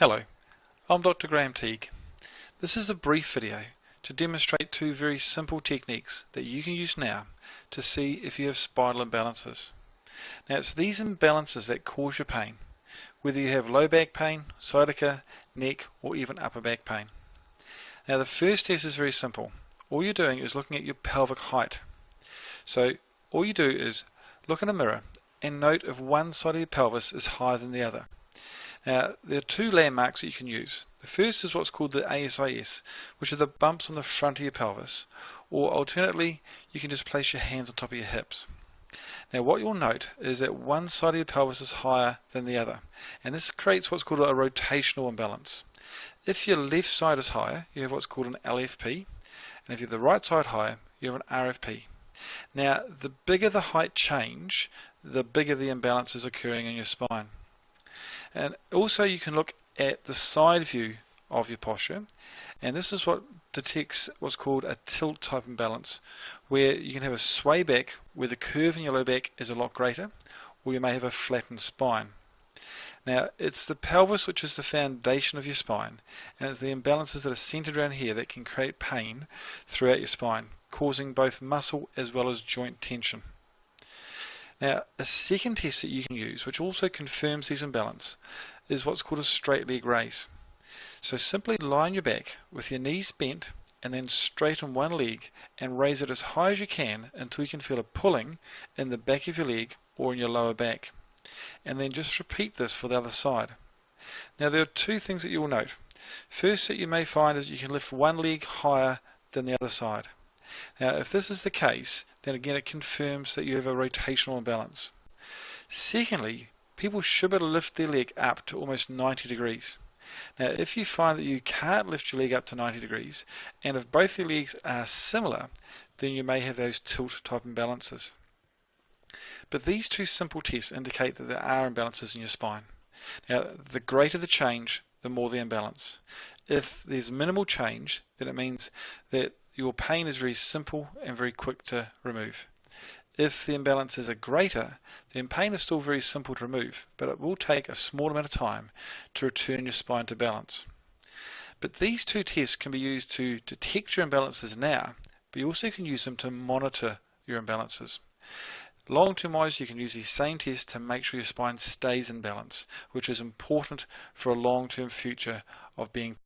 Hello, I'm Dr. Graham Teague. This is a brief video to demonstrate two very simple techniques that you can use now to see if you have spinal imbalances. Now it's these imbalances that cause your pain, whether you have low back pain, sciatica, neck or even upper back pain. Now the first test is very simple. All you're doing is looking at your pelvic height. So all you do is look in a mirror and note if one side of your pelvis is higher than the other. Now, there are two landmarks that you can use. The first is what's called the ASIS, which are the bumps on the front of your pelvis, or alternately, you can just place your hands on top of your hips. Now, what you'll note is that one side of your pelvis is higher than the other, and this creates what's called a rotational imbalance. If your left side is higher, you have what's called an LFP, and if you have the right side higher, you have an RFP. Now, the bigger the height change, the bigger the imbalance is occurring in your spine. And also you can look at the side view of your posture, and this is what detects what's called a tilt type imbalance, where you can have a sway back where the curve in your low back is a lot greater, or you may have a flattened spine. Now it's the pelvis which is the foundation of your spine, and it's the imbalances that are centered around here that can create pain throughout your spine, causing both muscle as well as joint tension. Now, a second test that you can use, which also confirms these imbalances, is what's called a straight leg raise. So simply lie on your back with your knees bent and then straighten one leg and raise it as high as you can until you can feel a pulling in the back of your leg or in your lower back. And then just repeat this for the other side. Now there are two things that you will note. First that you may find is you can lift one leg higher than the other side. Now if this is the case, then again it confirms that you have a rotational imbalance. Secondly, people should be able to lift their leg up to almost 90 degrees. Now if you find that you can't lift your leg up to 90 degrees, and if both your legs are similar, then you may have those tilt type imbalances. But these two simple tests indicate that there are imbalances in your spine. Now the greater the change, the more the imbalance. If there's minimal change, then it means that your pain is very simple and very quick to remove. If the imbalances are greater, then pain is still very simple to remove, but it will take a small amount of time to return your spine to balance. But these two tests can be used to detect your imbalances now, but you also can use them to monitor your imbalances. Long-term wise, you can use these same tests to make sure your spine stays in balance, which is important for a long-term future of being